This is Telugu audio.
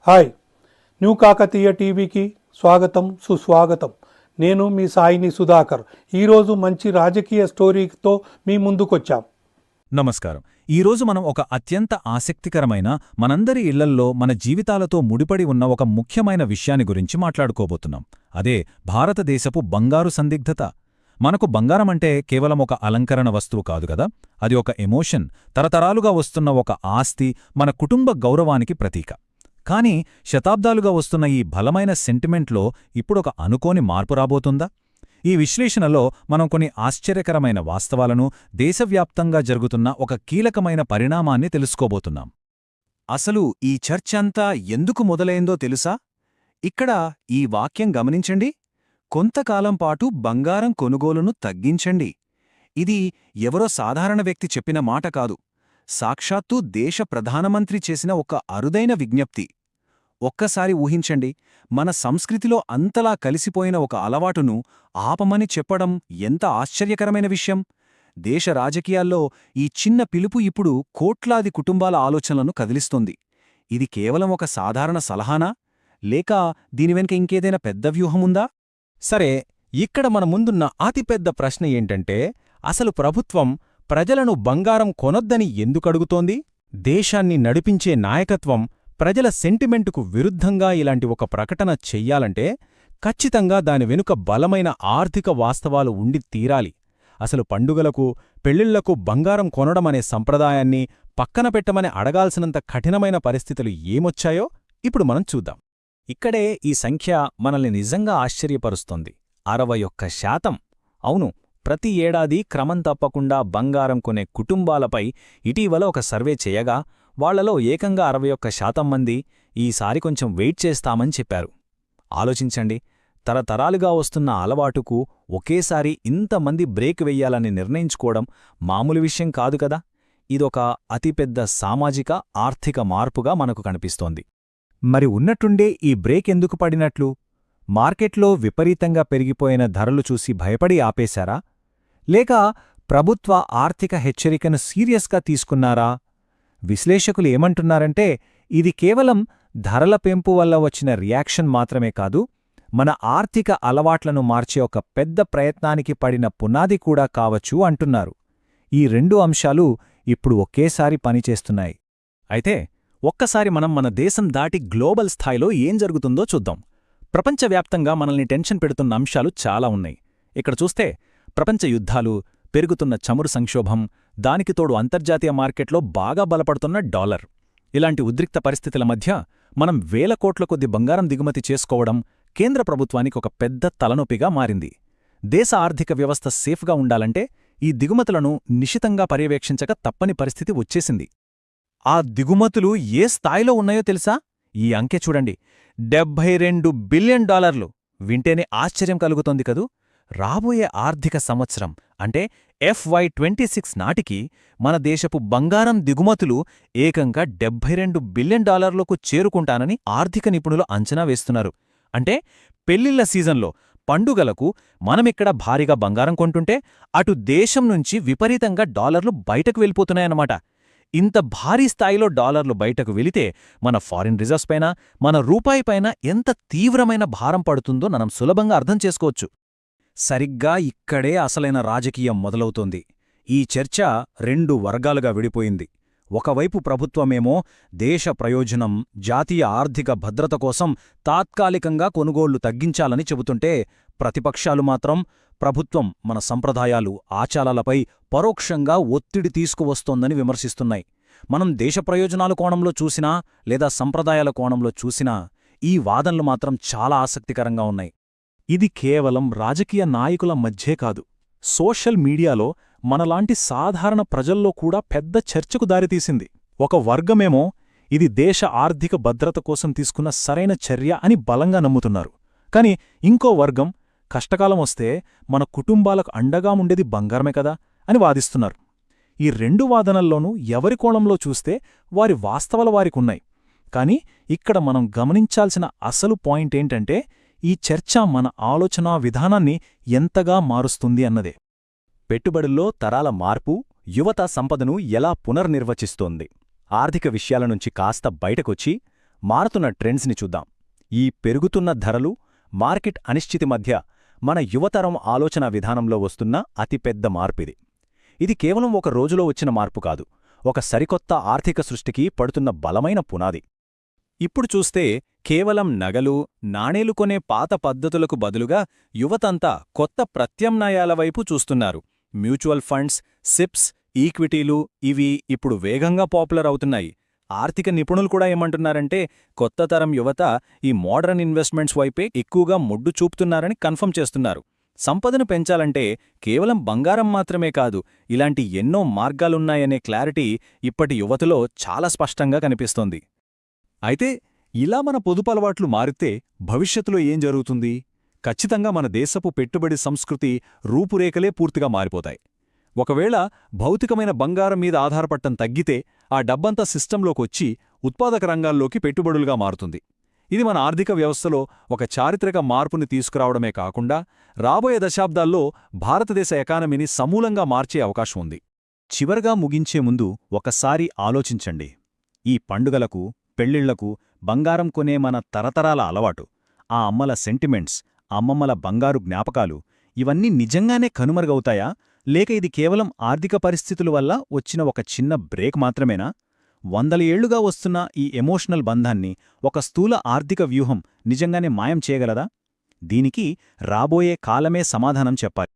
హాయ్ న్యూ కాకతీయ టీవీకి స్వాగతం సుస్వాగతం. నేను మీ సాయిని సుధాకర్. ఈరోజు మంచి రాజకీయ స్టోరీతో మీ ముందుకొచ్చాం. నమస్కారం. ఈరోజు మనం ఒక అత్యంత ఆసక్తికరమైన, మనందరి ఇళ్లల్లో మన జీవితాలతో ముడిపడి ఉన్న ఒక ముఖ్యమైన విషయాన్ని గురించి మాట్లాడుకోబోతున్నాం. అదే భారతదేశపు బంగారు సందిగ్ధత. మనకు బంగారమంటే కేవలం ఒక అలంకరణ వస్తువు కాదు కదా, అది ఒక ఎమోషన్, తరతరాలుగా వస్తున్న ఒక ఆస్తి, మన కుటుంబ గౌరవానికి ప్రతీక. కానీ శతాబ్దాలుగా వస్తున్న ఈ బలమైన సెంటిమెంట్లో ఇప్పుడొక అనుకోని మార్పు రాబోతుందా? ఈ విశ్లేషణలో మనం కొన్ని ఆశ్చర్యకరమైన వాస్తవాలను, దేశవ్యాప్తంగా జరుగుతున్న ఒక కీలకమైన పరిణామాన్ని తెలుసుకోబోతున్నాం. అసలు ఈ చర్చంతా ఎందుకు మొదలైందో తెలుసా? ఇక్కడ ఈ వాక్యం గమనించండి. కొంతకాలం పాటు బంగారం కొనుగోలును తగ్గించండి. ఇది ఎవరో సాధారణ వ్యక్తి చెప్పిన మాట కాదు. సాక్షాత్తూ దేశ ప్రధానమంత్రి చేసిన ఒక అరుదైన విజ్ఞప్తి. ఒక్కసారి ఊహించండి, మన సంస్కృతిలో అంతలా కలిసిపోయిన ఒక అలవాటును ఆపమని చెప్పడం ఎంత ఆశ్చర్యకరమైన విషయం! దేశ రాజకీయాల్లో ఈ చిన్న పిలుపు ఇప్పుడు కోట్లాది కుటుంబాల ఆలోచనలను కదిలిస్తోంది. ఇది కేవలం ఒక సాధారణ సలహానా, లేక దీని వెనుక ఇంకేదైనా పెద్ద వ్యూహముందా? సరే, ఇక్కడ మన ముందున్న అతిపెద్ద ప్రశ్న ఏంటంటే, అసలు ప్రభుత్వం ప్రజలను బంగారం కొనొద్దని ఎందుకడుగుతోంది? దేశాన్ని నడిపించే నాయకత్వం ప్రజల సెంటిమెంటుకు విరుద్ధంగా ఇలాంటి ఒక ప్రకటన చెయ్యాలంటే ఖచ్చితంగా దాని వెనుక బలమైన ఆర్థిక వాస్తవాలు ఉండి తీరాలి. అసలు పండుగలకు, పెళ్లిళ్లకు బంగారం కొనడమనే సంప్రదాయాన్ని పక్కన పెట్టమని అడగాల్సినంత కఠినమైన పరిస్థితులు ఏమొచ్చాయో ఇప్పుడు మనం చూద్దాం. ఇక్కడే ఈ సంఖ్య మనల్ని నిజంగా ఆశ్చర్యపరుస్తోంది. 61%. అవును, ప్రతి ఏడాది క్రమం తప్పకుండా బంగారం కొనే కుటుంబాలపై ఇటీవల ఒక సర్వే చేయగా వాళ్లలో ఏకంగా 61% మంది ఈసారి కొంచెం వెయిట్ చేస్తామని చెప్పారు. ఆలోచించండి, తరతరాలుగా వస్తున్న అలవాటుకు ఒకేసారి ఇంతమంది బ్రేక్ వెయ్యాలని నిర్ణయించుకోవడం మామూలు విషయం కాదు కదా. ఇదొక అతిపెద్ద సామాజిక, ఆర్థిక మార్పుగా మనకు కనిపిస్తోంది. మరి ఉన్నట్టుండే ఈ బ్రేక్ ఎందుకు పడినట్లు? మార్కెట్లో విపరీతంగా పెరిగిపోయిన ధరలు చూసి భయపడి ఆపేశారా? లేక ప్రభుత్వ ఆర్థిక హెచ్చరికను సీరియస్గా తీసుకున్నారా? విశ్లేషకులు ఏమంటున్నారంటే, ఇది కేవలం ధరల పెంపు వల్ల వచ్చిన రియాక్షన్ మాత్రమే కాదు, మన ఆర్థిక అలవాట్లను మార్చే ఒక పెద్ద ప్రయత్నానికి పడిన పునాది కూడా కావచ్చు అంటున్నారు. ఈ రెండు అంశాలు ఇప్పుడు ఒకేసారి పనిచేస్తున్నాయి. అయితే ఒక్కసారి మనం మన దేశం దాటి గ్లోబల్ స్థాయిలో ఏం జరుగుతుందో చూద్దాం. ప్రపంచవ్యాప్తంగా మనల్ని టెన్షన్ పెడుతున్న అంశాలు చాలా ఉన్నాయి. ఇక్కడ చూస్తే ప్రపంచ యుద్ధాలు, పెరుగుతున్న చమురు సంక్షోభం, దానికి తోడు అంతర్జాతీయ మార్కెట్లో బాగా బలపడుతున్న డాలర్, ఇలాంటి ఉద్రిక్త పరిస్థితుల మధ్య మనం వేల కోట్ల కొద్ది బంగారం దిగుమతి చేసుకోవడం కేంద్ర ప్రభుత్వానికి ఒక పెద్ద తలనొప్పిగా మారింది. దేశ ఆర్థిక వ్యవస్థ సేఫ్గా ఉండాలంటే ఈ దిగుమతులను నిశితంగా పర్యవేక్షించక తప్పని పరిస్థితి వచ్చేసింది. ఆ దిగుమతులు ఏ స్థాయిలో ఉన్నాయో తెలుసా? ఈ అంకె చూడండి, $72 బిలియన్. వింటేనే ఆశ్చర్యం కలుగుతోంది కదూ. రాబోయే ఆర్థిక సంవత్సరం అంటే FY26 నాటికి మన దేశపు బంగారం దిగుమతులు ఏకంగా $72 బిలియన్ చేరుకుంటానని ఆర్థిక నిపుణులు అంచనా వేస్తున్నారు. అంటే పెళ్లిళ్ల సీజన్లో, పండుగలకు మనమిక్కడ భారీగా బంగారం కొంటుంటే అటు దేశం నుంచి విపరీతంగా డాలర్లు బయటకు వెళ్ళిపోతున్నాయన్నమాట. ఇంత భారీ స్థాయిలో డాలర్లు బయటకు వెళితే మన ఫారిన్ రిజర్వ్స్ పైన, మన రూపాయిపైన ఎంత తీవ్రమైన భారం పడుతుందో మనం సులభంగా అర్థం చేసుకోవచ్చు. సరిగ్గా ఇక్కడే అసలైన రాజకీయం మొదలవుతోంది. ఈ చర్చ 2 వర్గాలుగా విడిపోయింది. ఒకవైపు ప్రభుత్వమేమో దేశ ప్రయోజనం, జాతీయ ఆర్థిక భద్రత కోసం తాత్కాలికంగా కొనుగోళ్లు తగ్గించాలని చెబుతుంటే, ప్రతిపక్షాలు మాత్రం ప్రభుత్వం మన సంప్రదాయాలు, ఆచారాలపై పరోక్షంగా ఒత్తిడి తీసుకువస్తోందని విమర్శిస్తున్నాయి. మనం దేశ ప్రయోజనాల కోణంలో చూసినా, లేదా సంప్రదాయాల కోణంలో చూసినా ఈ వాదనలు మాత్రం చాలా ఆసక్తికరంగా ఉన్నాయి. ఇది కేవలం రాజకీయ నాయకుల మధ్యే కాదు, సోషల్ మీడియాలో మనలాంటి సాధారణ ప్రజల్లో కూడా పెద్ద చర్చకు దారితీసింది. ఒక వర్గమేమో ఇది దేశ ఆర్థిక భద్రత కోసం తీసుకున్న సరైన చర్య అని బలంగా నమ్ముతున్నారు. కాని ఇంకో వర్గం కష్టకాలం వస్తే మన కుటుంబాలకు అండగా ఉండేది బంగారమే కదా అని వాదిస్తున్నారు. ఈ 2 వాదనల్లోనూ ఎవరి కోణంలో చూస్తే వారి వాస్తవాలు వారికున్నాయి. కాని ఇక్కడ మనం గమనించాల్సిన అసలు పాయింటేంటంటే, ఈ చర్చ మన ఆలోచనా విధానాన్ని ఎంతగా మారుస్తుంది అన్నదే. పెట్టుబడుల్లో తరాల మార్పు యువత సంపదను ఎలా పునర్నిర్వచిస్తోంది? ఆర్థిక విషయాల నుంచి కాస్త బయటకొచ్చి మారుతున్న ట్రెండ్స్ని చూద్దాం. ఈ పెరుగుతున్న ధరలు, మార్కెట్ అనిశ్చితి మధ్య మన యువతరం ఆలోచన విధానంలో వస్తున్న అతిపెద్ద మార్పిది. ఇది కేవలం ఒక రోజులో వచ్చిన మార్పు కాదు, ఒక సరికొత్త ఆర్థిక సృష్టికి పడుతున్న బలమైన పునాది. ఇప్పుడు చూస్తే కేవలం నగలు, నాణేలు కొనే పాత పద్ధతులకు బదులుగా యువతంతా కొత్త ప్రత్యామ్నాయాల వైపు చూస్తున్నారు. మ్యూచువల్ ఫండ్స్, సిప్స్, ఈక్విటీలు ఇవి ఇప్పుడు వేగంగా పాపులర్ అవుతున్నాయి. ఆర్థిక నిపుణులు కూడా ఏమంటున్నారంటే కొత్త తరం యువత ఈ మోడర్న్ ఇన్వెస్ట్మెంట్స్ వైపే ఎక్కువగా మొగ్గు చూపుతున్నారని కన్ఫర్మ్ చేస్తున్నారు. సంపదను పెంచాలంటే కేవలం బంగారం మాత్రమే కాదు, ఇలాంటి ఎన్నో మార్గాలున్నాయనే క్లారిటీ ఇప్పటి యువతలో చాలా స్పష్టంగా కనిపిస్తోంది. అయితే ఇలా మన పొదుపలవాట్లు మారితే భవిష్యత్తులో ఏం జరుగుతుంది? ఖచ్చితంగా మన దేశపు పెట్టుబడి సంస్కృతి రూపురేఖలే పూర్తిగా మారిపోతాయి. ఒకవేళ భౌతికమైన బంగారం మీద ఆధారపడటం తగ్గితే ఆ డబ్బంతా సిస్టంలోకొచ్చి ఉత్పాదక రంగాల్లోకి పెట్టుబడులుగా మారుతుంది. ఇది మన ఆర్థిక వ్యవస్థలో ఒక చారిత్రక మార్పుని తీసుకురావడమే కాకుండా రాబోయే దశాబ్దాల్లో భారతదేశ ఎకానమీని సమూలంగా మార్చే అవకాశం ఉంది. చివరగా ముగించే ముందు ఒకసారి ఆలోచించండి. ఈ పండుగలకు, పెళ్లిళ్లకు బంగారం కొనే మన తరతరాల అలవాటు, ఆ అమ్మల సెంటిమెంట్స్, అమ్మమ్మల బంగారు జ్ఞాపకాలు ఇవన్నీ నిజంగానే కనుమరుగవుతాయా? లేక ఇది కేవలం ఆర్థిక పరిస్థితుల వల్ల వచ్చిన ఒక చిన్న బ్రేక్ మాత్రమేనా? 100 ఏళ్లుగా వస్తున్న ఈ ఎమోషనల్ బంధాన్ని ఒక స్థూల ఆర్థిక వ్యూహం నిజంగానే మాయం చేయగలదా? దీనికి రాబోయే కాలమే సమాధానం చెప్పాలి.